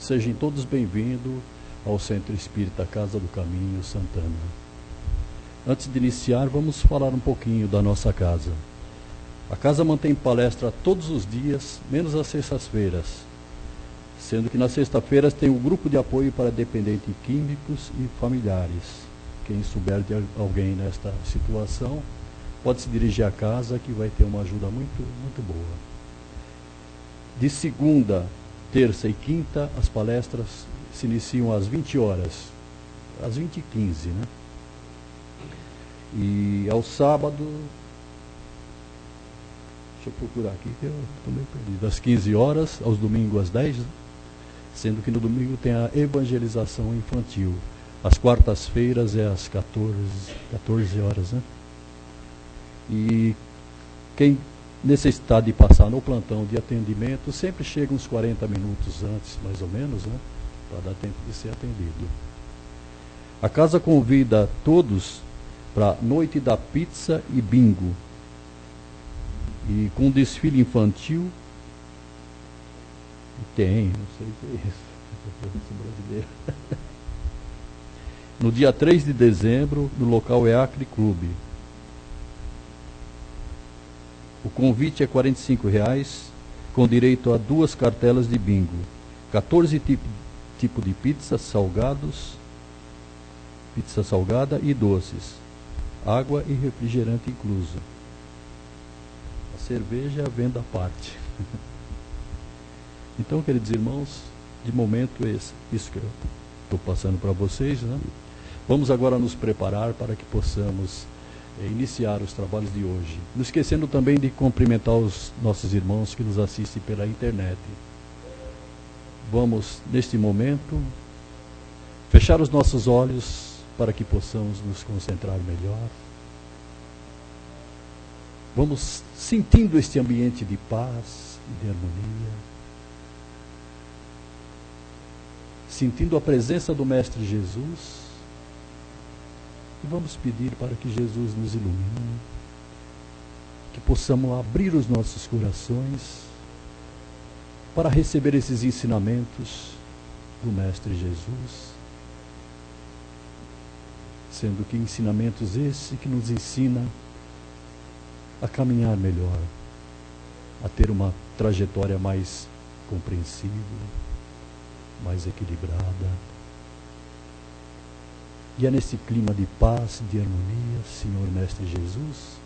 Sejam todos bem-vindos ao Centro Espírita Casa do Caminho, Santana. Antes de iniciar, vamos falar um pouquinho da nossa casa. A casa mantém palestra todos os dias, menos às sextas-feiras, sendo que nas sextas-feiras tem o grupo de apoio para dependentes químicos e familiares. Quem souber de alguém nesta situação, pode se dirigir à casa que vai ter uma ajuda muito boa. De segunda, terça e quinta, as palestras se iniciam às 20 horas, às 20h15, né? E ao sábado, deixa eu procurar aqui que eu estou meio perdido, às 15 horas, aos domingos às 10, sendo que no domingo tem a evangelização infantil. Às quartas-feiras é às 14 horas, né? E quem necessitar de passar no plantão de atendimento, sempre chega uns 40 minutos antes, mais ou menos, né? Para dar tempo de ser atendido. A casa convida todos para a noite da pizza e bingo. E com desfile infantil, tem, não sei o que é isso, brasileiro. No dia 3 de dezembro, no local é Acre Clube. O convite é R$ 45,00, com direito a 2 cartelas de bingo, 14 tipos de pizza, salgados, pizza salgada e doces, água e refrigerante incluso. A cerveja é a venda à parte. Então, queridos irmãos, de momento isso que eu estou passando para vocês, né? Vamos agora nos preparar para que possamos iniciar os trabalhos de hoje. Não esquecendo também de cumprimentar os nossos irmãos que nos assistem pela internet. Vamos, neste momento, fechar os nossos olhos para que possamos nos concentrar melhor. Vamos sentindo este ambiente de paz e de harmonia. Sentindo a presença do Mestre Jesus. E vamos pedir para que Jesus nos ilumine, que possamos abrir os nossos corações para receber esses ensinamentos do Mestre Jesus, sendo que ensinamentos esses que nos ensina a caminhar melhor, a ter uma trajetória mais compreensível, mais equilibrada. E é nesse clima de paz, de harmonia, Senhor Mestre Jesus,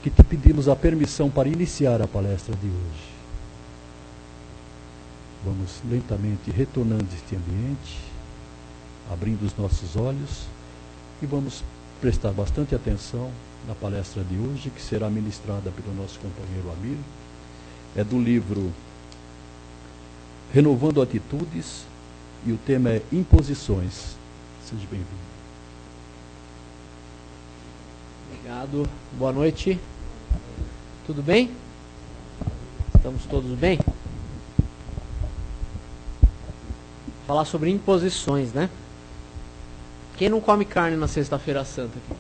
que te pedimos a permissão para iniciar a palestra de hoje. Vamos lentamente retornando este ambiente, abrindo os nossos olhos e vamos prestar bastante atenção na palestra de hoje, que será ministrada pelo nosso companheiro Amir. É do livro Renovando Atitudes e o tema é Imposições. Seja bem-vindo. Obrigado. Boa noite. Tudo bem? Estamos todos bem? Falar sobre imposições, né? Quem não come carne na Sexta-feira Santa aqui?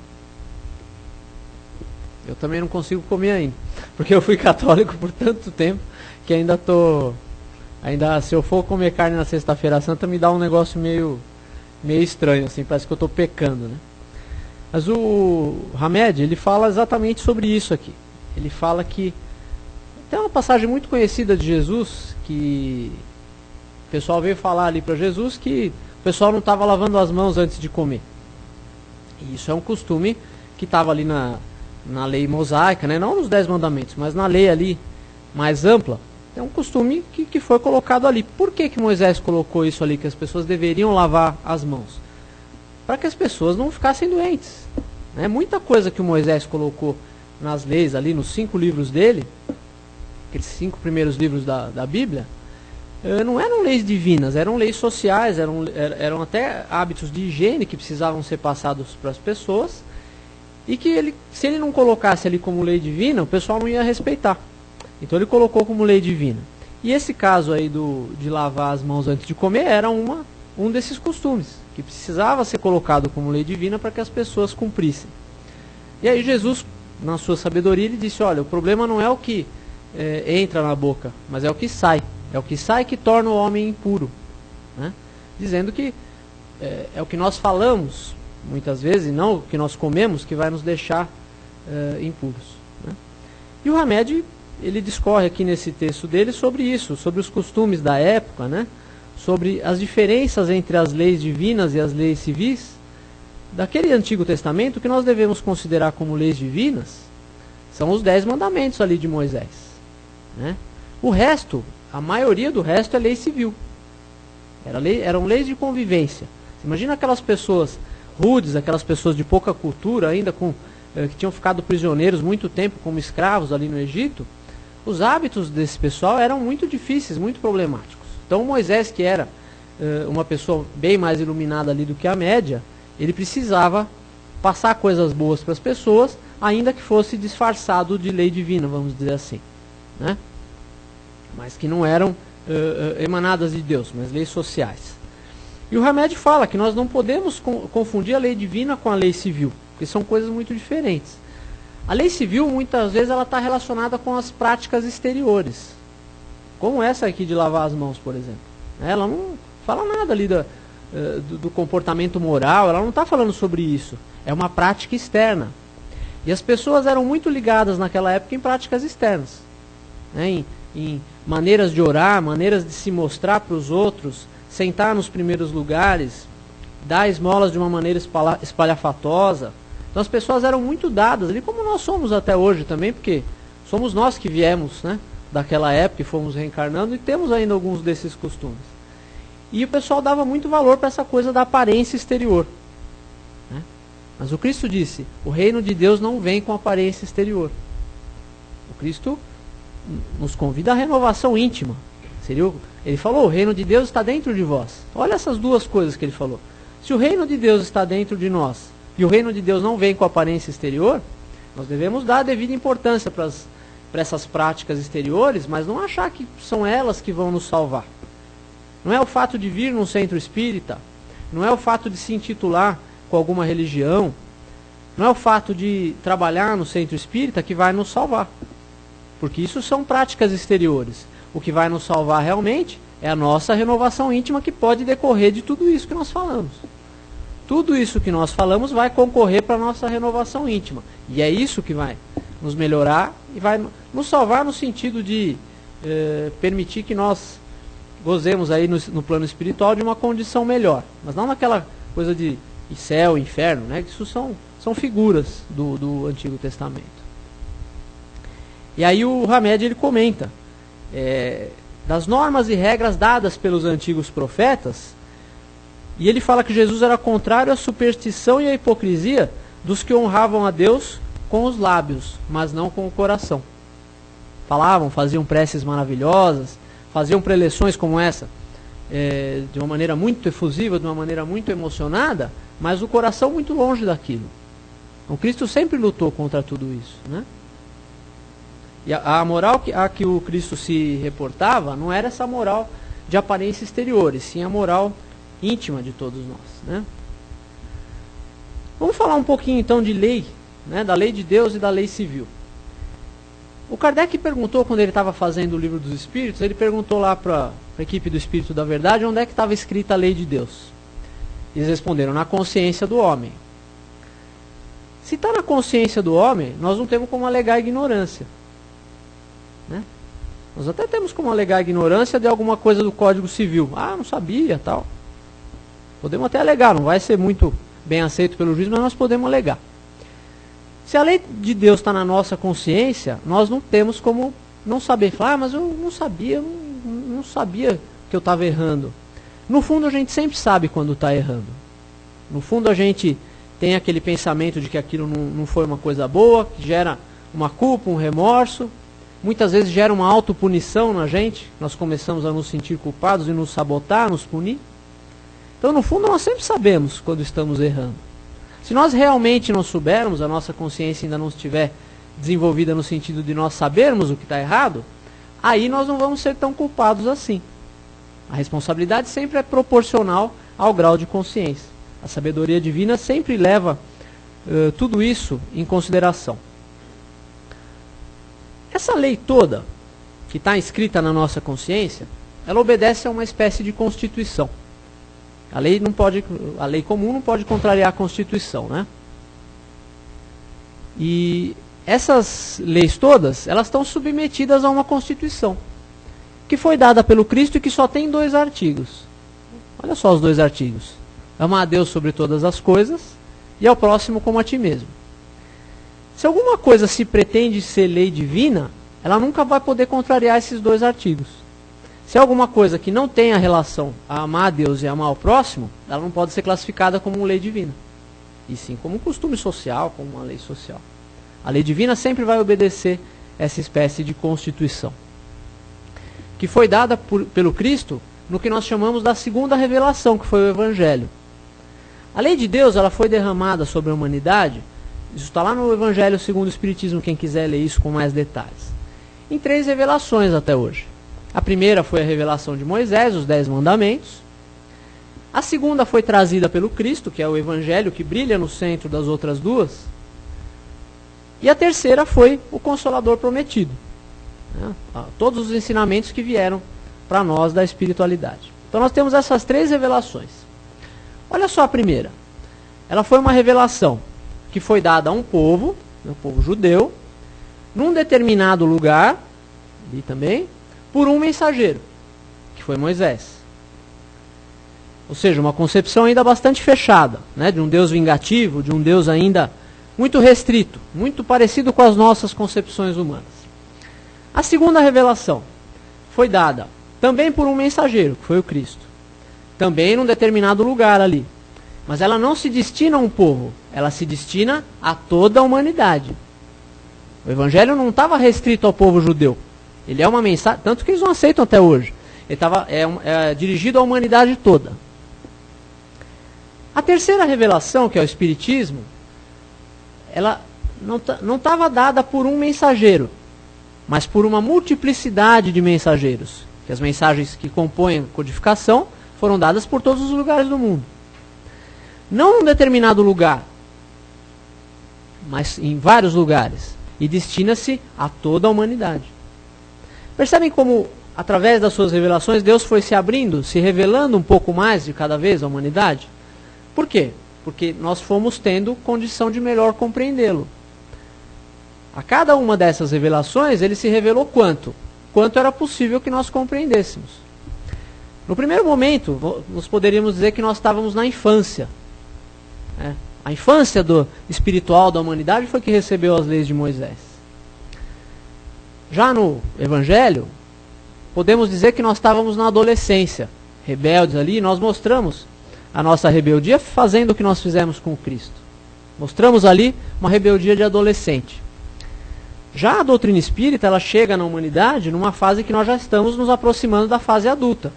Eu também não consigo comer ainda, porque eu fui católico por tanto tempo que ainda se eu for comer carne na Sexta-feira Santa, me dá um negócio meio estranho, assim, parece que eu estou pecando, né? Mas o Hamed, ele fala exatamente sobre isso aqui. Ele fala que tem uma passagem muito conhecida de Jesus, que o pessoal veio falar ali para Jesus que o pessoal não estava lavando as mãos antes de comer. E isso é um costume que estava ali na lei mosaica, né? Não nos 10 mandamentos, mas na lei ali mais ampla. É um costume que foi colocado ali. Por que Moisés colocou isso ali, que as pessoas deveriam lavar as mãos? Para que as pessoas não ficassem doentes. Né? Muita coisa que o Moisés colocou nas leis ali, nos 5 livros dele, aqueles 5 primeiros livros da Bíblia, não eram leis divinas, eram leis sociais, eram até hábitos de higiene que precisavam ser passados para as pessoas, e que se ele não colocasse ali como lei divina, o pessoal não ia respeitar. Então ele colocou como lei divina. E esse caso aí de lavar as mãos antes de comer era um desses costumes, que precisava ser colocado como lei divina para que as pessoas cumprissem. E aí Jesus, na sua sabedoria, ele disse, olha, o problema não é o que entra na boca, mas é o que sai. É o que sai que torna o homem impuro. né? Dizendo que é o que nós falamos muitas vezes, e não o que nós comemos, que vai nos deixar impuros, né? E o Hamed, ele discorre aqui nesse texto dele sobre isso, sobre os costumes da época, né? Sobre as diferenças entre as leis divinas e as leis civis daquele Antigo Testamento. Que nós devemos considerar como leis divinas são os 10 mandamentos ali de Moisés, né? O resto, a maioria do resto é lei civil. Eram leis de convivência. Você imagina aquelas pessoas rudes, aquelas pessoas de pouca cultura ainda, que tinham ficado prisioneiros muito tempo como escravos ali no Egito. Os hábitos desse pessoal eram muito difíceis, muito problemáticos. Então Moisés, que era uma pessoa bem mais iluminada ali do que a média, ele precisava passar coisas boas para as pessoas, ainda que fosse disfarçado de lei divina, vamos dizer assim, né? Mas que não eram emanadas de Deus, mas leis sociais. E o Hamed fala que nós não podemos confundir a lei divina com a lei civil, porque são coisas muito diferentes. A lei civil, muitas vezes, ela está relacionada com as práticas exteriores, como essa aqui de lavar as mãos, por exemplo. Ela não fala nada ali do comportamento moral, ela não está falando sobre isso. É uma prática externa. E as pessoas eram muito ligadas naquela época em práticas externas, né? Em maneiras de orar, maneiras de se mostrar para os outros, sentar nos primeiros lugares, dar esmolas de uma maneira espalhafatosa. Então as pessoas eram muito dadas ali, como nós somos até hoje também, porque somos nós que viemos, né, daquela época e fomos reencarnando e temos ainda alguns desses costumes. E o pessoal dava muito valor para essa coisa da aparência exterior, né? Mas o Cristo disse, o reino de Deus não vem com aparência exterior. O Cristo nos convida à renovação íntima. Ele falou, o reino de Deus está dentro de vós. Olha essas duas coisas que ele falou. Se o reino de Deus está dentro de nós e o reino de Deus não vem com aparência exterior, nós devemos dar a devida importância para essas práticas exteriores, mas não achar que são elas que vão nos salvar. Não é o fato de vir num centro espírita, não é o fato de se intitular com alguma religião, não é o fato de trabalhar no centro espírita que vai nos salvar. Porque isso são práticas exteriores. O que vai nos salvar realmente é a nossa renovação íntima, que pode decorrer de tudo isso que nós falamos. Tudo isso que nós falamos vai concorrer para a nossa renovação íntima. E é isso que vai nos melhorar e vai nos salvar no sentido de permitir que nós gozemos aí no plano espiritual de uma condição melhor. Mas não naquela coisa de céu, inferno, né? Isso são figuras do Antigo Testamento. E aí o Hamed, ele comenta das normas e regras dadas pelos antigos profetas, e ele fala que Jesus era contrário à superstição e à hipocrisia dos que honravam a Deus com os lábios, mas não com o coração. Falavam, faziam preces maravilhosas, faziam preleções como essa, de uma maneira muito efusiva, de uma maneira muito emocionada, mas o coração muito longe daquilo. O Cristo sempre lutou contra tudo isso, né? E a moral a que o Cristo se reportava não era essa moral de aparência exterior, e sim a moral íntima de todos nós, né? Vamos falar um pouquinho então de lei, né, da lei de Deus e da lei civil. O Kardec perguntou, quando ele estava fazendo o Livro dos Espíritos, ele perguntou lá para a equipe do Espírito da Verdade onde é que estava escrita a lei de Deus. Eles responderam, na consciência do homem. Se está na consciência do homem, nós não temos como alegar ignorância, né? Nós até temos como alegar ignorância de alguma coisa do Código Civil. Ah, não sabia, tal. Podemos até alegar, não vai ser muito bem aceito pelo juiz, mas nós podemos alegar. Se a lei de Deus está na nossa consciência, nós não temos como não saber. Falar, mas eu não sabia, não sabia que eu estava errando. No fundo, a gente sempre sabe quando está errando. No fundo, a gente tem aquele pensamento de que aquilo não foi uma coisa boa, que gera uma culpa, um remorso. Muitas vezes gera uma autopunição na gente. Nós começamos a nos sentir culpados e nos sabotar, nos punir. Então, no fundo, nós sempre sabemos quando estamos errando. Se nós realmente não soubermos, a nossa consciência ainda não estiver desenvolvida no sentido de nós sabermos o que está errado, aí nós não vamos ser tão culpados assim. A responsabilidade sempre é proporcional ao grau de consciência. A sabedoria divina sempre leva tudo isso em consideração. Essa lei toda, que está inscrita na nossa consciência, ela obedece a uma espécie de constituição. A lei comum não pode contrariar a Constituição, né? E essas leis todas, elas estão submetidas a uma Constituição, que foi dada pelo Cristo e que só tem 2 artigos. Olha só os 2 artigos. Amar a Deus sobre todas as coisas e ao próximo como a ti mesmo. Se alguma coisa se pretende ser lei divina, ela nunca vai poder contrariar esses 2 artigos. Se é alguma coisa que não tem a relação a amar a Deus e amar ao próximo, ela não pode ser classificada como lei divina. E sim como um costume social, como uma lei social. A lei divina sempre vai obedecer essa espécie de constituição, que foi dada pelo Cristo no que nós chamamos da segunda revelação, que foi o Evangelho. A lei de Deus, ela foi derramada sobre a humanidade, isso está lá no Evangelho segundo o Espiritismo, quem quiser ler isso com mais detalhes, em 3 revelações até hoje. A primeira foi a revelação de Moisés, os 10 mandamentos. A segunda foi trazida pelo Cristo, que é o Evangelho, que brilha no centro das outras 2. E a terceira foi o Consolador prometido, né? Todos os ensinamentos que vieram para nós da espiritualidade. Então nós temos essas 3 revelações. Olha só a primeira. Ela foi uma revelação que foi dada a um povo, o povo judeu, num determinado lugar, ali também, por um mensageiro, que foi Moisés. Ou seja, uma concepção ainda bastante fechada, né, de um Deus vingativo, de um Deus ainda muito restrito, muito parecido com as nossas concepções humanas. A segunda revelação foi dada também por um mensageiro, que foi o Cristo. Também num determinado lugar ali. Mas ela não se destina a um povo, ela se destina a toda a humanidade. O Evangelho não estava restrito ao povo judeu. Ele é uma mensagem, tanto que eles não aceitam até hoje. Ele é dirigido à humanidade toda. A terceira revelação, que é o Espiritismo, ela não estava dada por um mensageiro, mas por uma multiplicidade de mensageiros. Que as mensagens que compõem a codificação foram dadas por todos os lugares do mundo. Não em um determinado lugar, mas em vários lugares. E destina-se a toda a humanidade. Percebem como, através das suas revelações, Deus foi se abrindo, se revelando um pouco mais de cada vez à humanidade? Por quê? Porque nós fomos tendo condição de melhor compreendê-lo. A cada uma dessas revelações, ele se revelou quanto era possível que nós compreendêssemos. No primeiro momento, nós poderíamos dizer que nós estávamos na infância. A infância espiritual da humanidade foi que recebeu as leis de Moisés. Já no Evangelho, podemos dizer que nós estávamos na adolescência, rebeldes ali, e nós mostramos a nossa rebeldia fazendo o que nós fizemos com Cristo. Mostramos ali uma rebeldia de adolescente. Já a doutrina espírita, ela chega na humanidade numa fase que nós já estamos nos aproximando da fase adulta.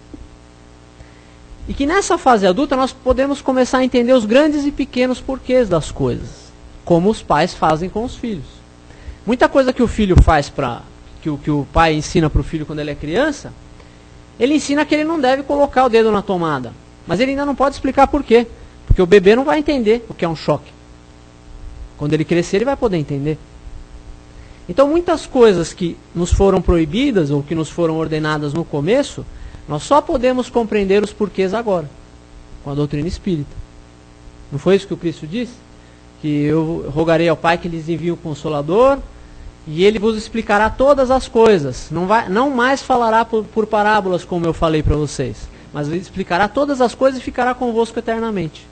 E que nessa fase adulta nós podemos começar a entender os grandes e pequenos porquês das coisas, como os pais fazem com os filhos. Muita coisa que o filho faz que o pai ensina para o filho quando ele é criança, ele ensina que ele não deve colocar o dedo na tomada. Mas ele ainda não pode explicar por quê. Porque o bebê não vai entender o que é um choque. Quando ele crescer, ele vai poder entender. Então, muitas coisas que nos foram proibidas ou que nos foram ordenadas no começo, nós só podemos compreender os porquês agora, com a doutrina espírita. Não foi isso que o Cristo disse? Que eu rogarei ao Pai que lhes envie um Consolador, e ele vos explicará todas as coisas. Não mais falará por parábolas, como eu falei para vocês, mas ele explicará todas as coisas e ficará convosco eternamente.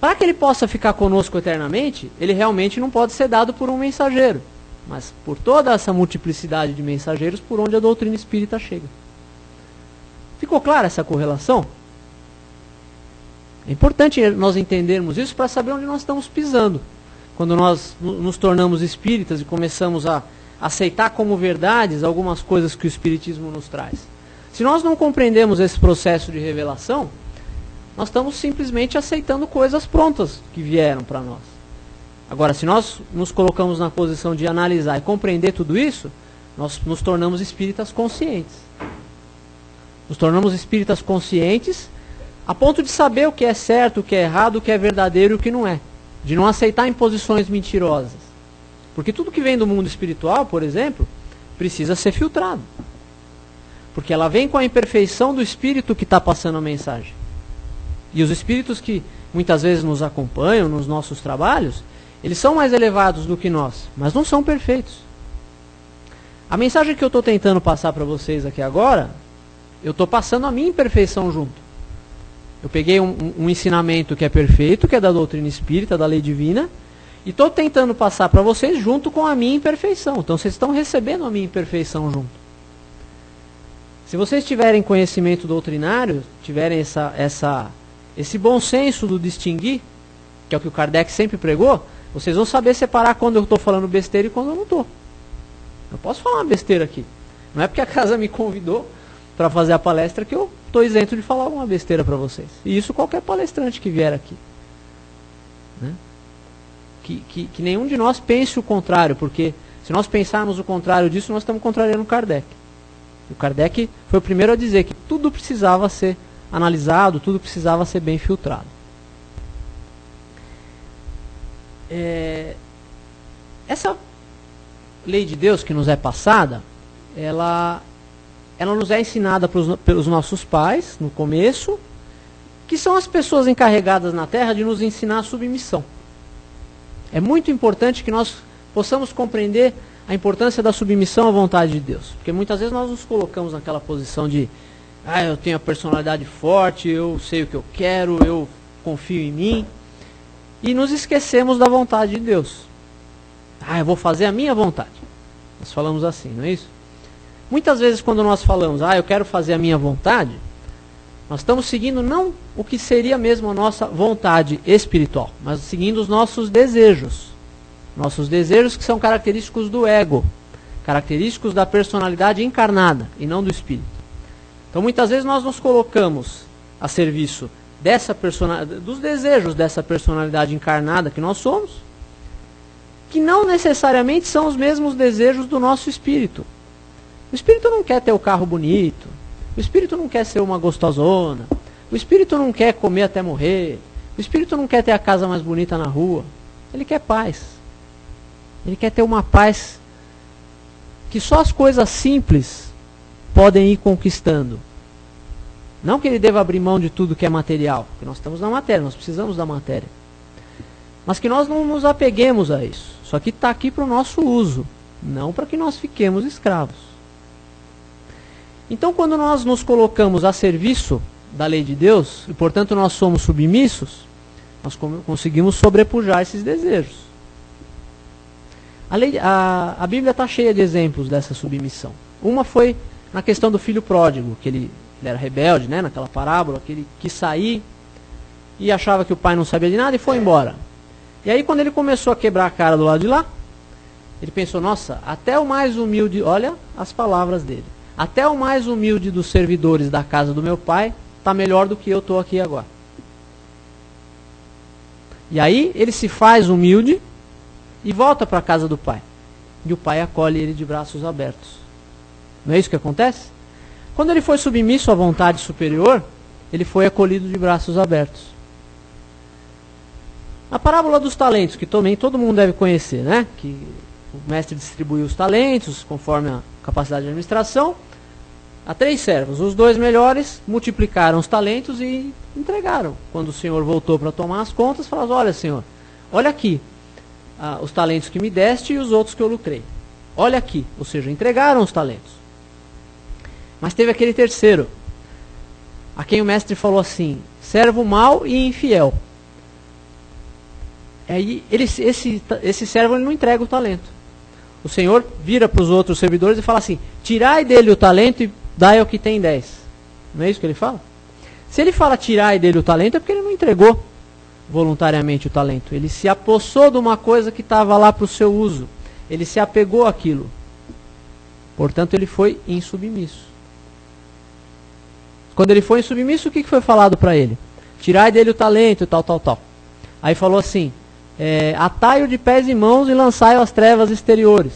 Para que ele possa ficar conosco eternamente, ele realmente não pode ser dado por um mensageiro, mas por toda essa multiplicidade de mensageiros por onde a doutrina espírita chega. Ficou clara essa correlação? É importante nós entendermos isso para saber onde nós estamos pisando. Quando nós nos tornamos espíritas e começamos a aceitar como verdades algumas coisas que o espiritismo nos traz. Se nós não compreendemos esse processo de revelação, nós estamos simplesmente aceitando coisas prontas que vieram para nós. Agora, se nós nos colocamos na posição de analisar e compreender tudo isso, nós nos tornamos espíritas conscientes. Nos tornamos espíritas conscientes a ponto de saber o que é certo, o que é errado, o que é verdadeiro e o que não é. De não aceitar imposições mentirosas. Porque tudo que vem do mundo espiritual, por exemplo, precisa ser filtrado. Porque ela vem com a imperfeição do espírito que está passando a mensagem. E os espíritos que muitas vezes nos acompanham nos nossos trabalhos, eles são mais elevados do que nós, mas não são perfeitos. A mensagem que eu estou tentando passar para vocês aqui agora, eu estou passando a minha imperfeição junto. Eu peguei um ensinamento que é perfeito, que é da doutrina espírita, da lei divina, e estou tentando passar para vocês junto com a minha imperfeição. Então vocês estão recebendo a minha imperfeição junto. Se vocês tiverem conhecimento doutrinário, tiverem esse bom senso do distinguir, que é o que o Kardec sempre pregou, vocês vão saber separar quando eu estou falando besteira e quando eu não estou. Eu posso falar uma besteira aqui. Não é porque a casa me convidou para fazer a palestra que eu estou isento de falar alguma besteira para vocês. E isso qualquer palestrante que vier aqui. Né? Que nenhum de nós pense o contrário, porque se nós pensarmos o contrário disso, nós estamos contrariando o Kardec. O Kardec foi o primeiro a dizer que tudo precisava ser analisado, tudo precisava ser bem filtrado. Essa lei de Deus que nos é passada, ela nos é ensinada pelos nossos pais, no começo, que são as pessoas encarregadas na Terra de nos ensinar a submissão. É muito importante que nós possamos compreender a importância da submissão à vontade de Deus. Porque muitas vezes nós nos colocamos naquela posição de eu tenho a personalidade forte, eu sei o que eu quero, eu confio em mim. E nos esquecemos da vontade de Deus. Eu vou fazer a minha vontade. Nós falamos assim, não é isso? Muitas vezes quando nós falamos, eu quero fazer a minha vontade, nós estamos seguindo não o que seria mesmo a nossa vontade espiritual, mas seguindo os nossos desejos. Nossos desejos que são característicos do ego, característicos da personalidade encarnada e não do espírito. Então muitas vezes nós nos colocamos a serviço dos desejos dessa personalidade encarnada que nós somos, que não necessariamente são os mesmos desejos do nosso espírito. O espírito não quer ter o carro bonito, o espírito não quer ser uma gostosona, o espírito não quer comer até morrer, o espírito não quer ter a casa mais bonita na rua, ele quer paz. Ele quer ter uma paz que só as coisas simples podem ir conquistando. Não que ele deva abrir mão de tudo que é material, porque nós estamos na matéria, nós precisamos da matéria. Mas que nós não nos apeguemos a isso. Só que está aqui para o nosso uso, não para que nós fiquemos escravos. Então quando nós nos colocamos a serviço da lei de Deus, e portanto nós somos submissos, nós conseguimos sobrepujar esses desejos. A Bíblia está cheia de exemplos dessa submissão. Uma foi na questão do filho pródigo, que ele era rebelde, né, naquela parábola, que ele quis sair e achava que o pai não sabia de nada e foi embora. E aí quando ele começou a quebrar a cara do lado de lá, ele pensou, nossa, até o mais humilde, olha as palavras dele, até o mais humilde dos servidores da casa do meu pai está melhor do que eu estou aqui agora. E aí ele se faz humilde e volta para a casa do pai. E o pai acolhe ele de braços abertos. Não é isso que acontece? Quando ele foi submisso à vontade superior, ele foi acolhido de braços abertos. A parábola dos talentos, que também todo mundo deve conhecer, né? Que o mestre distribuiu os talentos conforme a capacidade de administração a 3 servos. Os 2 melhores multiplicaram os talentos e entregaram. Quando o senhor voltou para tomar as contas, falou, olha senhor, olha aqui os talentos que me deste e os outros que eu lucrei. Olha aqui, ou seja, entregaram os talentos. Mas teve aquele terceiro, a quem o mestre falou assim, servo mau e infiel. Aí esse servo ele não entrega o talento. O senhor vira para os outros servidores e fala assim, tirai dele o talento e dai ao que tem 10. Não é isso que ele fala? Se ele fala tirai dele o talento é porque ele não entregou voluntariamente o talento. Ele se apossou de uma coisa que estava lá para o seu uso. Ele se apegou àquilo. Portanto, ele foi insubmisso. Quando ele foi insubmisso, o que foi falado para ele? Tirai dele o talento e tal, tal, tal. Aí falou assim, atai-o de pés e mãos e lançai-o às trevas exteriores,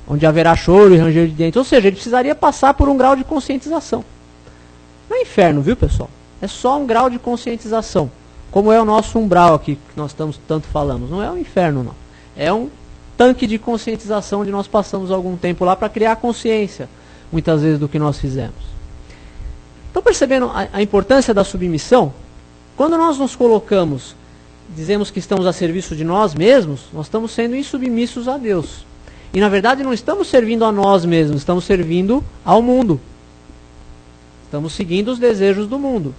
onde haverá choro e ranger de dentes. Ou seja, ele precisaria passar por um grau de conscientização. Não é inferno, viu pessoal? É só um grau de conscientização. Como é o nosso umbral aqui, que nós tanto falamos. Não é um inferno, não. É um tanque de conscientização onde nós passamos algum tempo lá para criar consciência, muitas vezes, do que nós fizemos. Estão percebendo a importância da submissão? Quando nós nos colocamos, dizemos que estamos a serviço de nós mesmos, nós estamos sendo insubmissos a Deus. E na verdade não estamos servindo a nós mesmos, estamos servindo ao mundo. Estamos seguindo os desejos do mundo.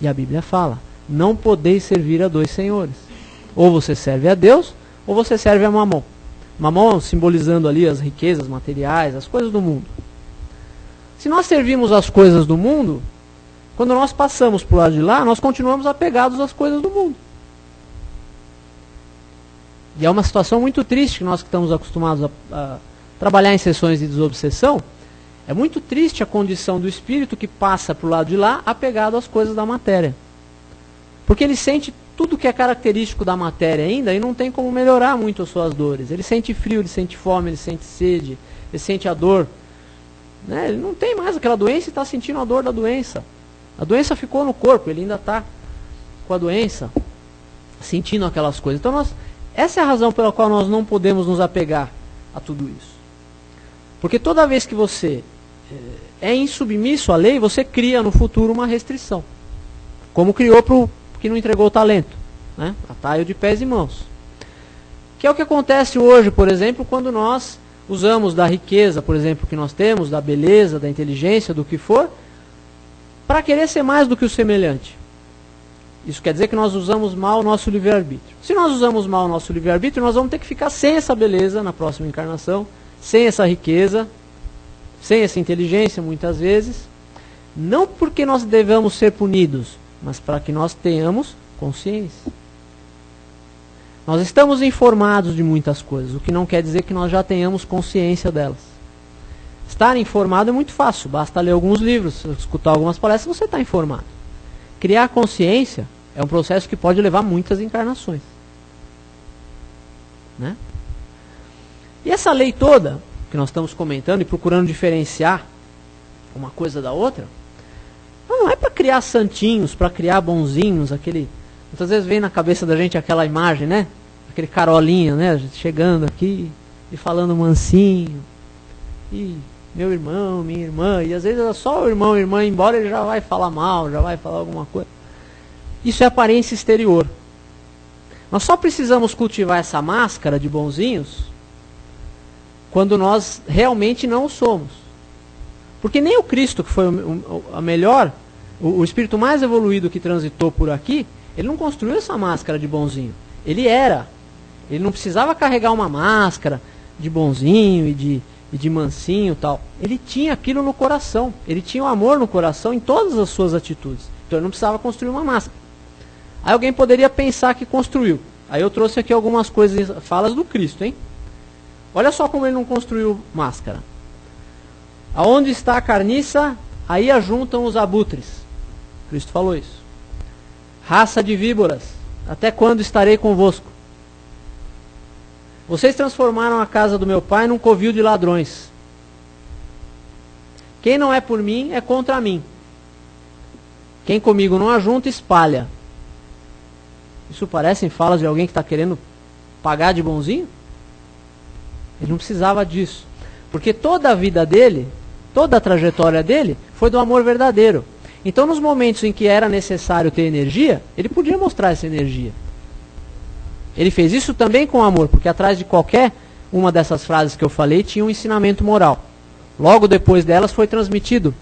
E a Bíblia fala, não podeis servir a dois senhores. Ou você serve a Deus, ou você serve a Mamon. Mamon simbolizando ali as riquezas materiais, as coisas do mundo. Se nós servimos as coisas do mundo, quando nós passamos para o lado de lá, nós continuamos apegados às coisas do mundo. E é uma situação muito triste que nós que estamos acostumados a trabalhar em sessões de desobsessão. É muito triste a condição do espírito que passa para o lado de lá apegado às coisas da matéria. Porque ele sente tudo que é característico da matéria ainda e não tem como melhorar muito as suas dores. Ele sente frio, ele sente fome, ele sente sede, ele sente a dor. Né? Ele não tem mais aquela doença e está sentindo a dor da doença. A doença ficou no corpo, ele ainda está com a doença, sentindo aquelas coisas. Então essa é a razão pela qual nós não podemos nos apegar a tudo isso. Porque toda vez que você é insubmisso à lei, você cria no futuro uma restrição. Como criou para o que não entregou o talento. Né? Atalho de pés e mãos. Que é o que acontece hoje, por exemplo, quando nós usamos da riqueza, por exemplo, que nós temos, da beleza, da inteligência, do que for, para querer ser mais do que o semelhante. Isso quer dizer que nós usamos mal o nosso livre-arbítrio. Se nós usamos mal o nosso livre-arbítrio, nós vamos ter que ficar sem essa beleza na próxima encarnação, sem essa riqueza, sem essa inteligência, muitas vezes. Não porque nós devamos ser punidos, mas para que nós tenhamos consciência. Nós estamos informados de muitas coisas, o que não quer dizer que nós já tenhamos consciência delas. Estar informado é muito fácil, basta ler alguns livros, escutar algumas palestras, você está informado. Criar consciência é um processo que pode levar muitas encarnações. Né? E essa lei toda, que nós estamos comentando e procurando diferenciar uma coisa da outra, não é para criar santinhos, para criar bonzinhos, muitas vezes vem na cabeça da gente aquela imagem, né? Aquele carolinha, né? Chegando aqui e falando mansinho. E meu irmão, minha irmã. E às vezes é só o irmão e a irmã ir embora, ele já vai falar mal, já vai falar alguma coisa. Isso é aparência exterior. Nós só precisamos cultivar essa máscara de bonzinhos quando nós realmente não somos. Porque nem o Cristo, que foi o espírito mais evoluído que transitou por aqui, ele não construiu essa máscara de bonzinho. Ele não precisava carregar uma máscara de bonzinho e de mansinho e tal. Ele tinha aquilo no coração. Ele tinha o amor no coração em todas as suas atitudes. Então ele não precisava construir uma máscara. Aí alguém poderia pensar que construiu. Aí eu trouxe aqui algumas coisas, falas do Cristo, hein? Olha só como ele não construiu máscara. Aonde está a carniça, aí ajuntam os abutres. Cristo falou isso. Raça de víboras, até quando estarei convosco? Vocês transformaram a casa do meu pai num covil de ladrões. Quem não é por mim é contra mim. Quem comigo não ajunta, espalha. Isso parecem falas de alguém que está querendo pagar de bonzinho? Ele não precisava disso. Porque toda a vida dele, toda a trajetória dele, foi do amor verdadeiro. Então nos momentos em que era necessário ter energia, ele podia mostrar essa energia. Ele fez isso também com amor, porque atrás de qualquer uma dessas frases que eu falei tinha um ensinamento moral. Logo depois delas foi transmitido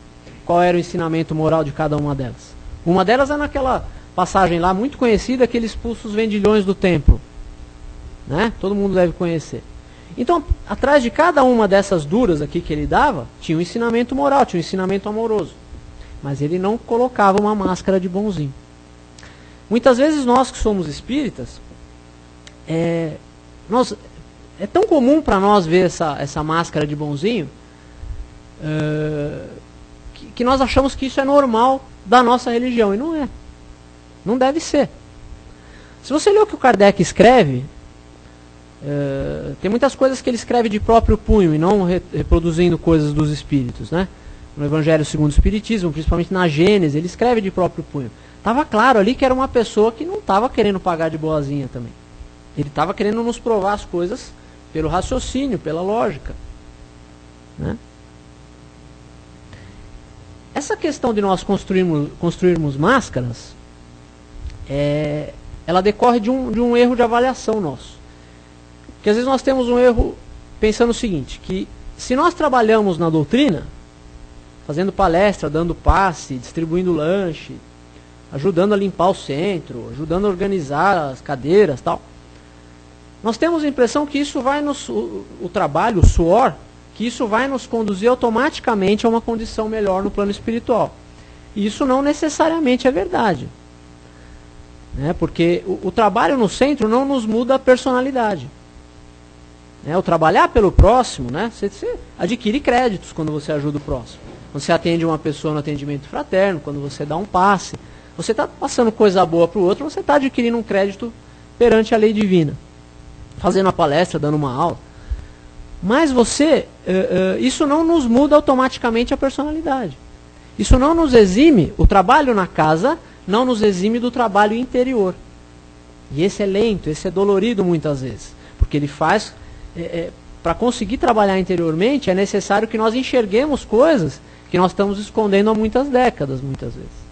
qual era o ensinamento moral de cada uma delas. Uma delas é naquela passagem lá muito conhecida que ele expulsa os vendilhões do templo. Né? Todo mundo deve conhecer. Então, atrás de cada uma dessas duras aqui que ele dava, tinha um ensinamento moral, tinha um ensinamento amoroso. Mas ele não colocava uma máscara de bonzinho. Muitas vezes nós que somos espíritas, é tão comum para nós ver essa máscara de bonzinho, que nós achamos que isso é normal da nossa religião. E não é. Não deve ser. Se você ler o que o Kardec escreve, tem muitas coisas que ele escreve de próprio punho e não reproduzindo coisas dos espíritos, né? No Evangelho segundo o Espiritismo, principalmente na Gênesis, ele escreve de próprio punho. Estava claro ali que era uma pessoa que não estava querendo pagar de boazinha também. Ele estava querendo nos provar as coisas pelo raciocínio, pela lógica. Né? essa questão de nós construirmos máscaras, ela decorre de um erro de avaliação nosso. Porque às vezes nós temos um erro pensando o seguinte, que se nós trabalhamos na doutrina, fazendo palestra, dando passe, distribuindo lanche, ajudando a limpar o centro, ajudando a organizar as cadeiras, tal, nós temos a impressão que isso vai o trabalho, o suor, que isso vai nos conduzir automaticamente a uma condição melhor no plano espiritual. E isso não necessariamente é verdade. Né? Porque o trabalho no centro não nos muda a personalidade. O trabalhar pelo próximo, né? Você adquire créditos quando você ajuda o próximo. Quando você atende uma pessoa no atendimento fraterno, quando você dá um passe, você está passando coisa boa para o outro, você está adquirindo um crédito perante a lei divina. Fazendo uma palestra, dando uma aula. Mas isso não nos muda automaticamente a personalidade. Isso não nos exime, o trabalho na casa não nos exime do trabalho interior. E esse é lento, esse é dolorido muitas vezes. Porque ele faz... para conseguir trabalhar interiormente, é necessário que nós enxerguemos coisas que nós estamos escondendo há muitas décadas, muitas vezes.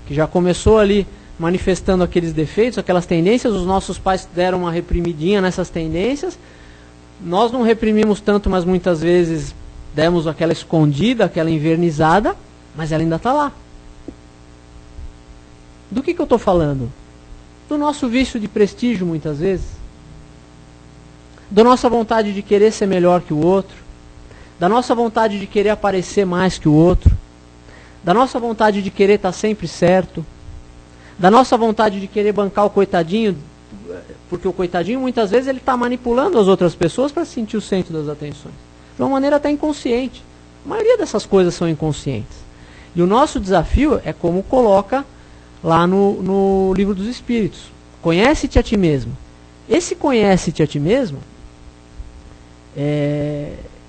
Que já começou ali manifestando aqueles defeitos, aquelas tendências, os nossos pais deram uma reprimidinha nessas tendências, nós não reprimimos tanto, mas muitas vezes demos aquela escondida, aquela invernizada, mas ela ainda está lá. Do que eu estou falando? Do nosso vício de prestígio, muitas vezes. Da nossa vontade de querer ser melhor que o outro. Da nossa vontade de querer aparecer mais que o outro. Da nossa vontade de querer estar sempre certo. Da nossa vontade de querer bancar o coitadinho, porque o coitadinho muitas vezes ele está manipulando as outras pessoas para se sentir o centro das atenções. De uma maneira até inconsciente. A maioria dessas coisas são inconscientes. E o nosso desafio é como coloca lá no Livro dos Espíritos. Conhece-te a ti mesmo. Esse conhece-te a ti mesmo,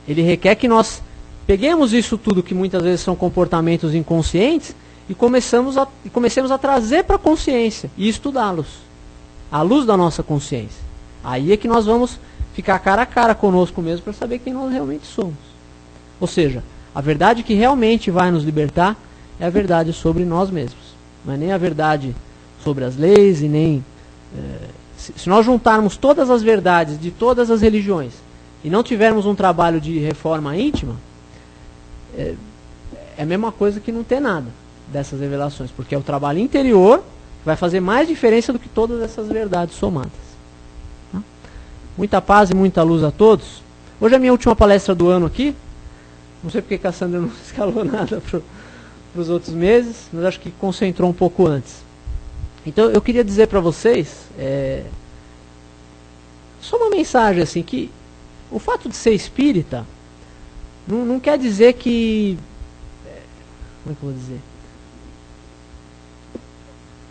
ele requer que nós peguemos isso tudo, que muitas vezes são comportamentos inconscientes, e comecemos a trazer para a consciência e estudá-los, à luz da nossa consciência. Aí é que nós vamos ficar cara a cara conosco mesmo para saber quem nós realmente somos. Ou seja, a verdade que realmente vai nos libertar é a verdade sobre nós mesmos. Não é nem a verdade sobre as leis e nem... Se nós juntarmos todas as verdades de todas as religiões e não tivermos um trabalho de reforma íntima, é a mesma coisa que não ter nada dessas revelações, porque é o trabalho interior que vai fazer mais diferença do que todas essas verdades somadas. Tá? Muita paz e muita luz a todos. Hoje é a minha última palestra do ano aqui. Não sei porque que a Sandra não escalou nada para os outros meses, mas acho que concentrou um pouco antes. Então eu queria dizer para vocês, só uma mensagem assim, que o fato de ser espírita não quer dizer que... Como é que eu vou dizer?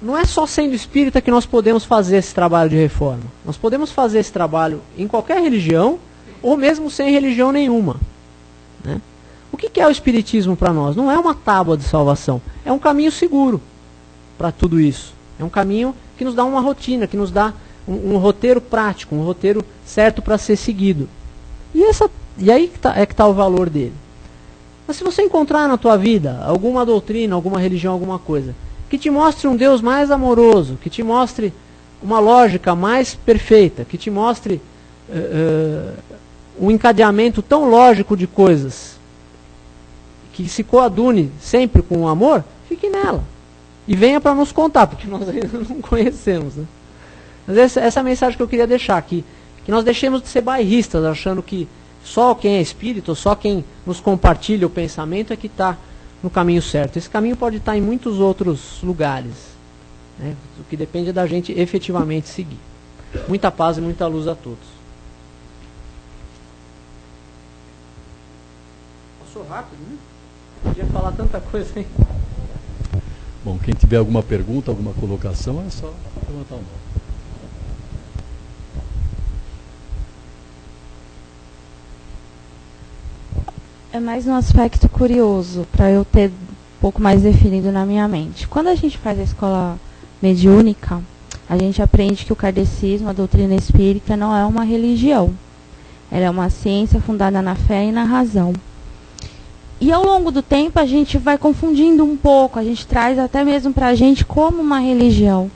Não é só sendo espírita que nós podemos fazer esse trabalho de reforma. Nós podemos fazer esse trabalho em qualquer religião, ou mesmo sem religião nenhuma. Né? O que é o espiritismo para nós? Não é uma tábua de salvação. É um caminho seguro para tudo isso. É um caminho que nos dá uma rotina, que nos dá um roteiro prático, um roteiro certo para ser seguido. E aí que está o valor dele. Mas se você encontrar na tua vida alguma doutrina, alguma religião, alguma coisa, que te mostre um Deus mais amoroso, que te mostre uma lógica mais perfeita, que te mostre um encadeamento tão lógico de coisas, que se coadune sempre com o amor, fique nela. E venha para nos contar, porque nós ainda não conhecemos. Né? Mas essa é a mensagem que eu queria deixar aqui. Que nós deixemos de ser bairristas, achando que só quem é espírita, ou só quem nos compartilha o pensamento é que está no caminho certo. Esse caminho pode estar em muitos outros lugares. Né? O que depende é da gente efetivamente seguir. Muita paz e muita luz a todos. Passou rápido, né? Podia falar tanta coisa, hein? Bom, quem tiver alguma pergunta, alguma colocação, é só levantar a mão. É mais um aspecto curioso, para eu ter um pouco mais definido na minha mente. Quando a gente faz a escola mediúnica, a gente aprende que o kardecismo, a doutrina espírita, não é uma religião. Ela é uma ciência fundada na fé e na razão. E ao longo do tempo a gente vai confundindo um pouco, a gente traz até mesmo para a gente como uma religião.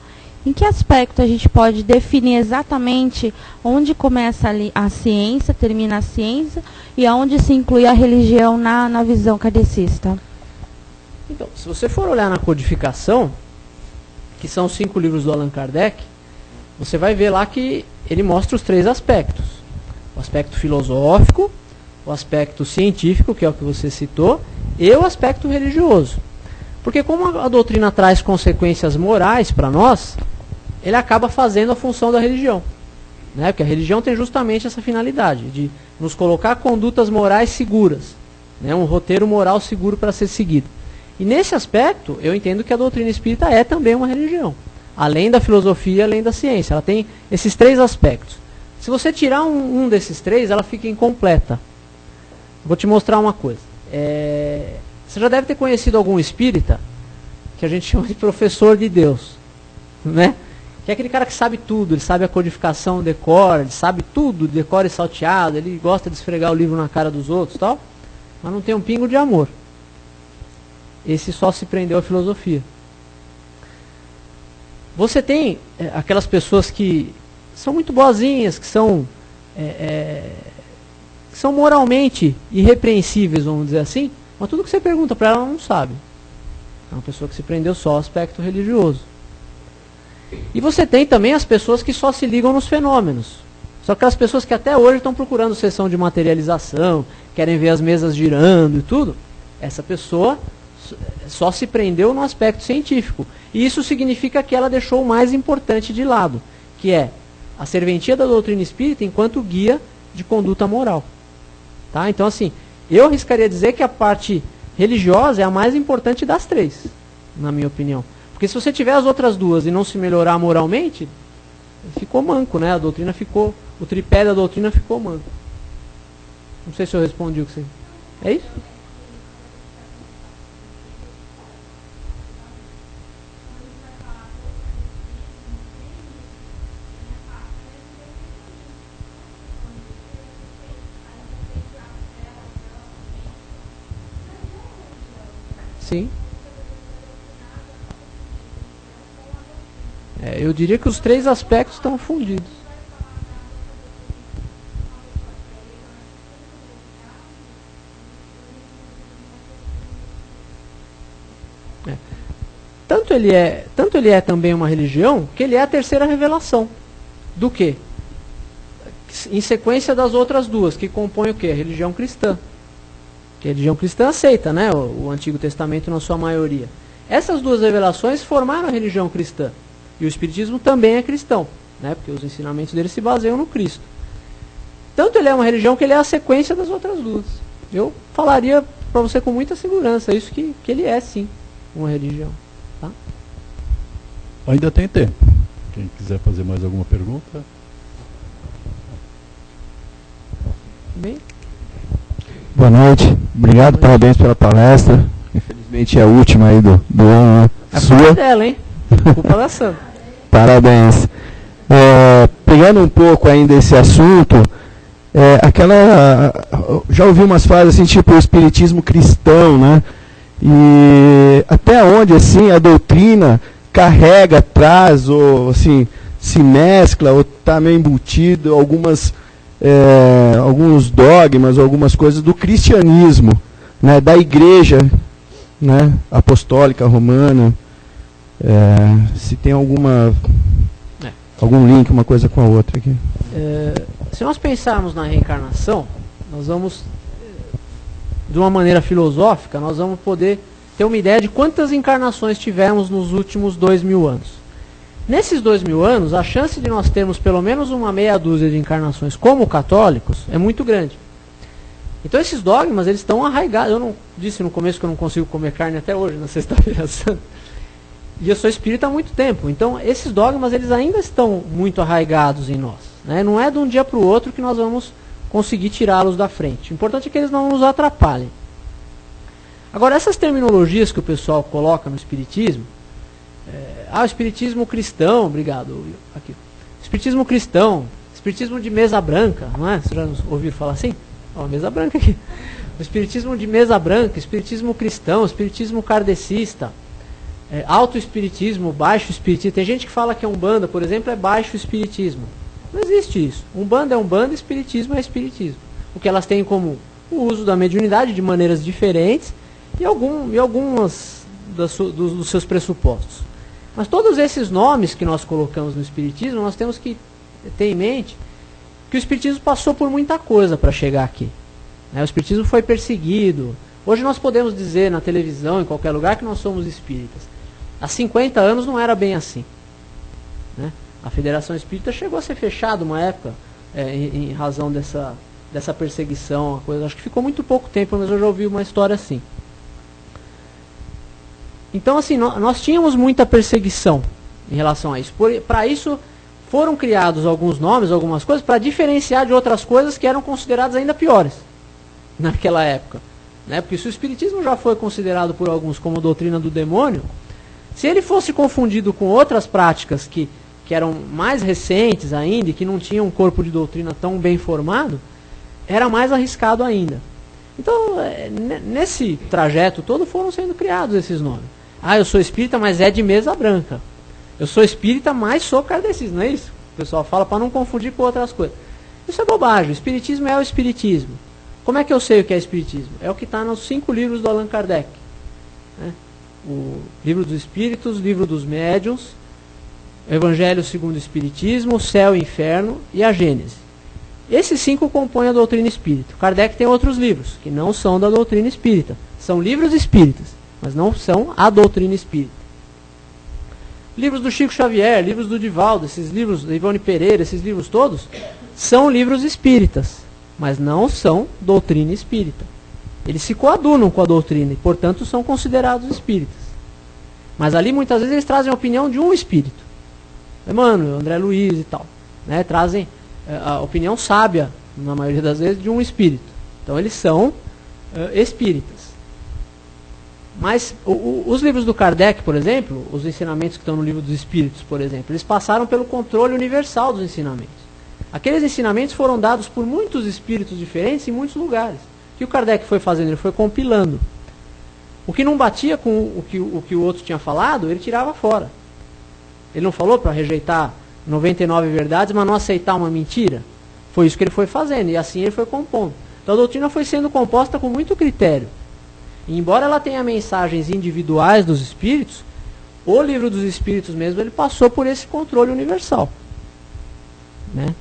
Em que aspecto a gente pode definir exatamente onde começa a ciência, termina a ciência, e aonde se inclui a religião na visão kardecista? Então, se você for olhar na codificação, que são 5 livros do Allan Kardec, você vai ver lá que ele mostra os 3 aspectos. O aspecto filosófico, o aspecto científico, que é o que você citou, e o aspecto religioso. Porque como a doutrina traz consequências morais para nós, ele acaba fazendo a função da religião. Né? Porque a religião tem justamente essa finalidade, de nos colocar condutas morais seguras. Né? Um roteiro moral seguro para ser seguido. E nesse aspecto, eu entendo que a doutrina espírita é também uma religião. Além da filosofia, além da ciência. Ela tem esses 3 aspectos. Se você tirar um desses 3, ela fica incompleta. Vou te mostrar uma coisa. Você já deve ter conhecido algum espírita que a gente chama de professor de Deus, né? Que é aquele cara que sabe tudo, ele sabe a codificação, decora, ele sabe tudo, decora e salteado, ele gosta de esfregar o livro na cara dos outros, tal, mas não tem um pingo de amor. Esse só se prendeu à filosofia. Você tem aquelas pessoas que são muito boazinhas, que são moralmente irrepreensíveis, vamos dizer assim, mas tudo que você pergunta para ela não sabe. É uma pessoa que se prendeu só ao aspecto religioso. E você tem também as pessoas que só se ligam nos fenômenos. São aquelas pessoas que até hoje estão procurando sessão de materialização, querem ver as mesas girando e tudo. Essa pessoa só se prendeu no aspecto científico. E isso significa que ela deixou o mais importante de lado, que é a serventia da doutrina espírita enquanto guia de conduta moral. Tá? Então, assim, eu arriscaria dizer que a parte religiosa é a mais importante das 3, na minha opinião. Porque se você tiver as outras 2 e não se melhorar moralmente, ficou manco, né? A doutrina ficou, o tripé da doutrina ficou manco. Não sei se eu respondi o que você... É isso? Sim. Eu diria que os 3 aspectos estão fundidos. Tanto ele é também uma religião, que ele é a terceira revelação. Do quê? Em sequência das outras 2, que compõem o quê? A religião cristã. Que a religião cristã aceita, né, o Antigo Testamento na sua maioria. Essas 2 revelações formaram a religião cristã. E o Espiritismo também é cristão, né, porque os ensinamentos dele se baseiam no Cristo. Tanto ele é uma religião que ele é a sequência das outras 2. Eu falaria para você com muita segurança isso que ele é, sim, uma religião. Tá? Ainda tem tempo. Quem quiser fazer mais alguma pergunta? Bem... Boa noite, obrigado, parabéns pela palestra. Infelizmente é a última aí do ano, né? É culpa dela, hein? Culpa da Sandra. Parabéns. Pegando um pouco ainda esse assunto, já ouvi umas frases assim, tipo o espiritismo cristão, né? E até onde assim a doutrina carrega, traz, ou assim, se mescla, ou está meio embutido alguns dogmas, algumas coisas do cristianismo, né, da igreja, né, apostólica romana, se tem algum link uma coisa com a outra aqui. Se nós pensarmos na reencarnação, nós vamos, de uma maneira filosófica, nós vamos poder ter uma ideia de quantas encarnações tivemos nos últimos 2000 anos. Nesses 2000 anos, a chance de nós termos pelo menos uma meia dúzia de encarnações como católicos é muito grande. Então esses dogmas, eles estão arraigados. Eu não disse no começo que eu não consigo comer carne até hoje, na Sexta-feira Santa. E eu sou espírita há muito tempo. Então esses dogmas, eles ainda estão muito arraigados em nós. Né? Não é de um dia para o outro que nós vamos conseguir tirá-los da frente. O importante é que eles não nos atrapalhem. Agora, essas terminologias que o pessoal coloca no espiritismo, o espiritismo cristão, obrigado. Aqui. Espiritismo cristão, espiritismo de mesa branca, não é? Vocês já ouviram falar assim? Ó, mesa branca aqui. o espiritismo de mesa branca, espiritismo cristão, espiritismo kardecista, alto-espiritismo, baixo-espiritismo. Tem gente que fala que a Umbanda, por exemplo, é baixo-espiritismo. Não existe isso. Umbanda é Umbanda, espiritismo é espiritismo. O que elas têm como o uso da mediunidade de maneiras diferentes e algumas dos seus pressupostos. Mas todos esses nomes que nós colocamos no espiritismo, nós temos que ter em mente que o espiritismo passou por muita coisa para chegar aqui. O espiritismo foi perseguido. Hoje nós podemos dizer na televisão, em qualquer lugar, que nós somos espíritas. Há 50 anos não era bem assim. A Federação Espírita chegou a ser fechada uma época, em razão dessa perseguição. Acho que ficou muito pouco tempo, mas eu já ouvi uma história assim. Então, assim, nós tínhamos muita perseguição em relação a isso. Para isso, foram criados alguns nomes, algumas coisas, para diferenciar de outras coisas que eram consideradas ainda piores naquela época. Porque se o espiritismo já foi considerado por alguns como doutrina do demônio, se ele fosse confundido com outras práticas que eram mais recentes ainda e que não tinham um corpo de doutrina tão bem formado, era mais arriscado ainda. Então, nesse trajeto todo foram sendo criados esses nomes. Eu sou espírita, mas é de mesa branca. Eu sou espírita, mas sou kardecista, não é isso? O pessoal fala para não confundir com outras coisas. Isso é bobagem. O espiritismo é o espiritismo. Como é que eu sei o que é espiritismo? É o que está nos 5 livros do Allan Kardec. O Livro dos Espíritos, Livro dos Médiuns, Evangelho segundo o Espiritismo, o Céu e o Inferno e a Gênese. Esses 5 compõem a doutrina espírita. Kardec tem outros livros, que não são da doutrina espírita. São livros espíritas, mas não são a doutrina espírita. Livros do Chico Xavier, livros do Divaldo, esses livros da Ivone Pereira, esses livros todos, são livros espíritas, mas não são doutrina espírita. Eles se coadunam com a doutrina e, portanto, são considerados espíritas. Mas ali, muitas vezes, eles trazem a opinião de um espírito. Emmanuel, André Luiz e tal. Trazem a opinião sábia, na maioria das vezes, de um espírito. Então, eles são espíritas. Mas os livros do Kardec, por exemplo, os ensinamentos que estão no Livro dos Espíritos, por exemplo, eles passaram pelo controle universal dos ensinamentos. Aqueles ensinamentos foram dados por muitos espíritos diferentes em muitos lugares. O que o Kardec foi fazendo? Ele foi compilando. O que não batia com o que o outro tinha falado, ele tirava fora. Ele não falou para rejeitar 99 verdades, mas não aceitar uma mentira? Foi isso que ele foi fazendo, e assim ele foi compondo. Então a doutrina foi sendo composta com muito critério. E embora ela tenha mensagens individuais dos espíritos, o Livro dos Espíritos mesmo, ele passou por esse controle universal.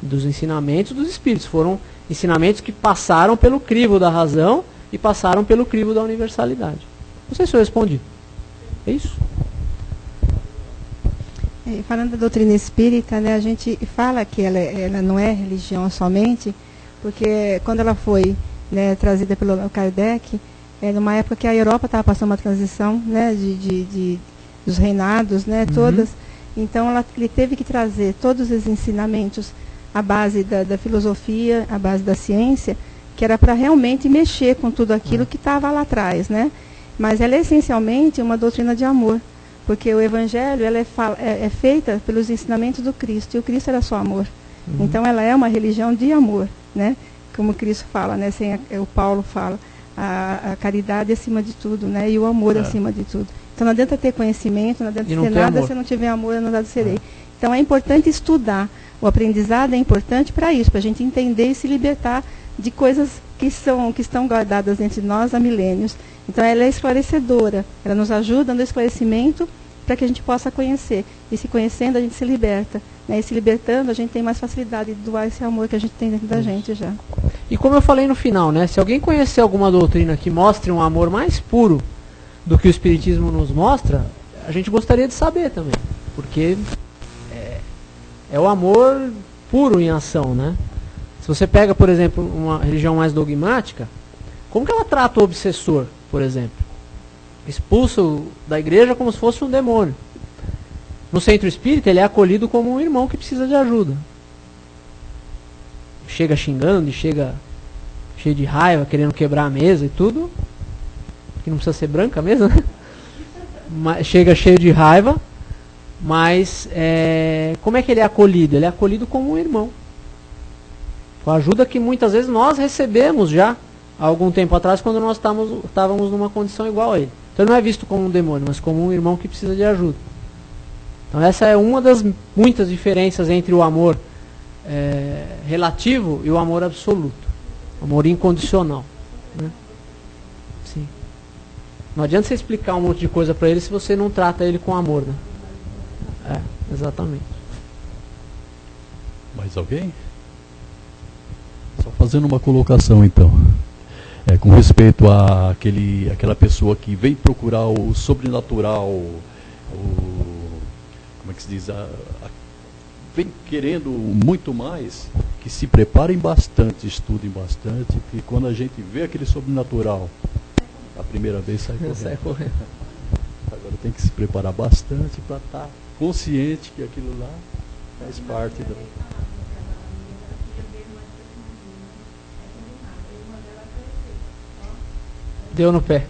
Dos ensinamentos dos espíritos. Foram ensinamentos que passaram pelo crivo da razão e passaram pelo crivo da universalidade. Não sei se eu respondi. É isso? Falando da doutrina espírita, a gente fala que ela não é religião somente, porque quando ela foi trazida pelo Kardec, numa época que a Europa estava passando uma transição dos reinados, todas. Então ele teve que trazer todos os ensinamentos à base da filosofia, à base da ciência, que era para realmente mexer com tudo aquilo que estava lá atrás. Mas ela é essencialmente uma doutrina de amor, porque o Evangelho ela é feita pelos ensinamentos do Cristo, e o Cristo era só amor. Então ela é uma religião de amor, como Cristo fala, o Paulo fala. A caridade acima de tudo, e o amor acima de tudo. Então não adianta ter conhecimento, não adianta ter nada amor. Se não tiver amor, eu não nada serei. Então é importante estudar. O aprendizado é importante para isso, para a gente entender e se libertar de coisas que estão guardadas entre nós há milênios. Então ela é esclarecedora, ela nos ajuda no esclarecimento para que a gente possa conhecer. E se conhecendo, a gente se liberta. E se libertando, a gente tem mais facilidade de doar esse amor que a gente tem dentro da gente já. E como eu falei no final, se alguém conhecer alguma doutrina que mostre um amor mais puro do que o Espiritismo nos mostra, a gente gostaria de saber também. Porque é o amor puro em ação, Se você pega, por exemplo, uma religião mais dogmática, como que ela trata o obsessor, por exemplo? Expulsa da igreja como se fosse um demônio. No centro espírita, ele é acolhido como um irmão que precisa de ajuda. Chega xingando, chega cheio de raiva, querendo quebrar a mesa e tudo. Que não precisa ser branca mesmo, chega cheio de raiva, mas como é que ele é acolhido? Ele é acolhido como um irmão. Com a ajuda que muitas vezes nós recebemos já há algum tempo atrás, quando nós estávamos numa condição igual a ele. Então ele não é visto como um demônio, mas como um irmão que precisa de ajuda. Então essa é uma das muitas diferenças entre o amor relativo e o amor absoluto. O amor incondicional. Né? Sim. Não adianta você explicar um monte de coisa para ele se você não trata ele com amor. Né? Exatamente. Mais alguém? Só fazendo uma colocação então. Com respeito àquela pessoa que vem procurar o sobrenatural, como é que se diz? Vem querendo muito mais, que se preparem bastante, estudem bastante, que quando a gente vê aquele sobrenatural, a primeira vez sai correndo. Sai correndo. Agora tem que se preparar bastante para estar consciente que aquilo lá faz parte da... Deu no pé.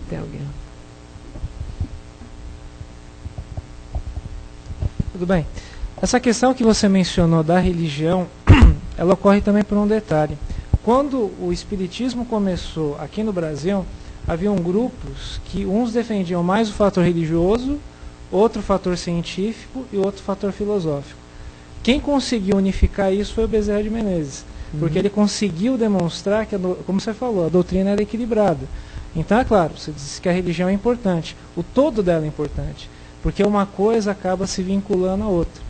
Tem alguém? Tudo bem. Essa questão que você mencionou da religião, ela ocorre também por um detalhe. Quando o espiritismo começou aqui no Brasil, haviam grupos que uns defendiam mais o fator religioso, outro fator científico e outro fator filosófico. Quem conseguiu unificar isso foi o Bezerra de Menezes. Porque ele conseguiu demonstrar que, como você falou, a doutrina era equilibrada. Então, é claro, você disse que a religião é importante. O todo dela é importante. Porque uma coisa acaba se vinculando à outra.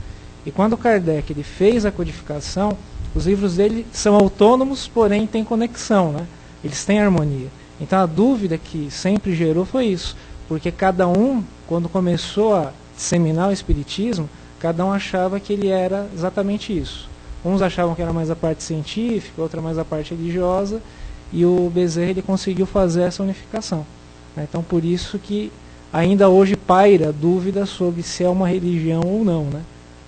E quando Kardec ele fez a codificação, os livros dele são autônomos, porém têm conexão. Né? Eles têm harmonia. Então, a dúvida que sempre gerou foi isso. Porque cada um, quando começou a disseminar o espiritismo, cada um achava que ele era exatamente isso. Uns achavam que era mais a parte científica, outra mais a parte religiosa, e o Bezerra ele conseguiu fazer essa unificação. Então, por isso que ainda hoje paira dúvida sobre se é uma religião ou não, né?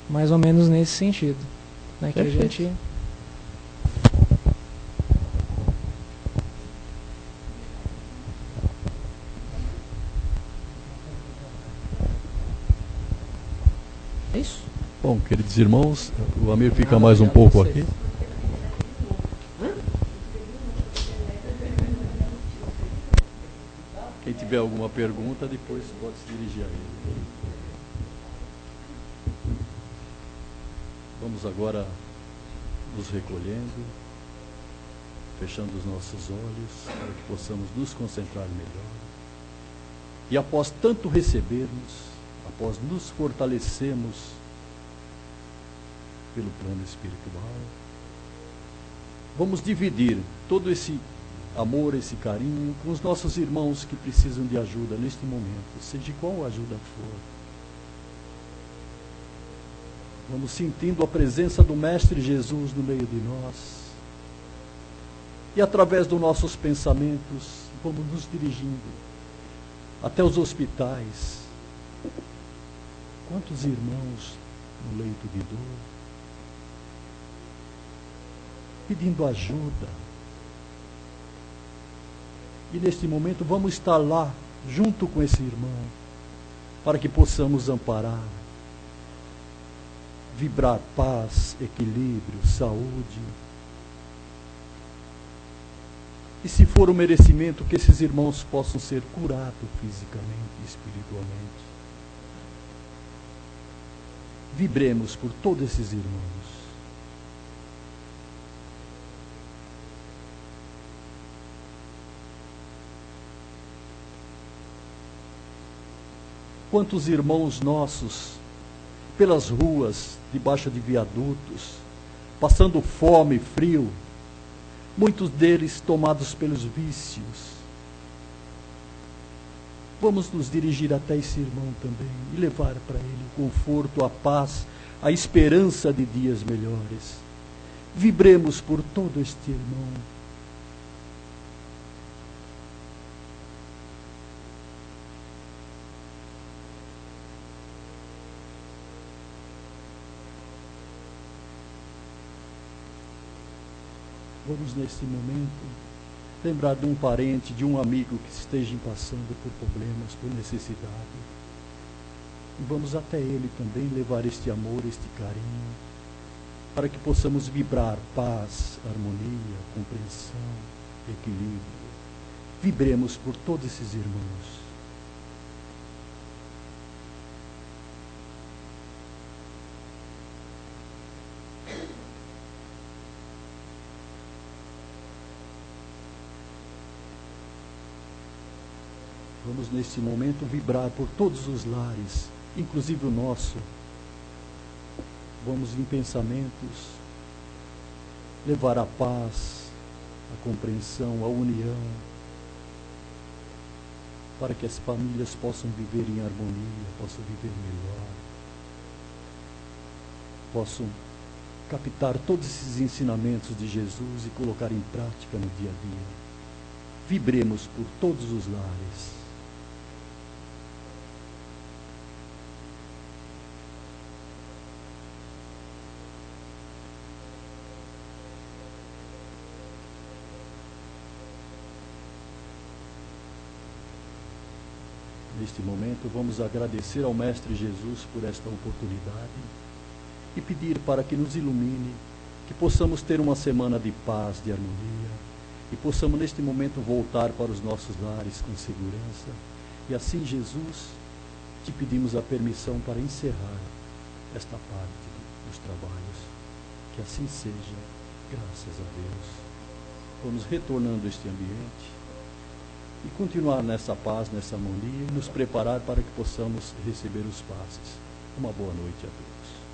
Mais ou menos nesse sentido. Né? Que a gente... É isso? Bom, queridos irmãos, o Amir fica mais um pouco aqui. Quem tiver alguma pergunta, depois pode se dirigir a ele. Vamos agora nos recolhendo, fechando os nossos olhos, para que possamos nos concentrar melhor. E após tanto recebermos, após nos fortalecermos pelo plano espiritual, vamos dividir todo esse amor, esse carinho com os nossos irmãos que precisam de ajuda neste momento, seja qual ajuda for. Vamos sentindo a presença do Mestre Jesus no meio de nós, e através dos nossos pensamentos vamos nos dirigindo até os hospitais. Quantos irmãos no leito de dor, pedindo ajuda. E neste momento vamos estar lá, junto com esse irmão, para que possamos amparar, vibrar paz, equilíbrio, saúde. E se for um merecimento, que esses irmãos possam ser curados fisicamente e espiritualmente. Vibremos por todos esses irmãos. Quantos irmãos nossos, pelas ruas, debaixo de viadutos, passando fome e frio, muitos deles tomados pelos vícios. Vamos nos dirigir até esse irmão também e levar para ele o conforto, a paz, a esperança de dias melhores. Vibremos por todo este irmão. Vamos, nesse momento, lembrar de um parente, de um amigo que esteja passando por problemas, por necessidade. E vamos até ele também levar este amor, este carinho, para que possamos vibrar paz, harmonia, compreensão, equilíbrio. Vibremos por todos esses irmãos. Vamos neste momento vibrar por todos os lares, inclusive o nosso. Vamos em pensamentos levar a paz, a compreensão, a união, para que as famílias possam viver em harmonia, possam viver melhor, possam captar todos esses ensinamentos de Jesus e colocar em prática no dia a dia. Vibremos por todos os lares. Neste momento, vamos agradecer ao Mestre Jesus por esta oportunidade e pedir para que nos ilumine, que possamos ter uma semana de paz, de harmonia, e possamos neste momento voltar para os nossos lares com segurança. E assim, Jesus, te pedimos a permissão para encerrar esta parte dos trabalhos. Que assim seja, graças a Deus. Vamos retornando a este ambiente e continuar nessa paz, nessa harmonia, e nos preparar para que possamos receber os passes. Uma boa noite a todos.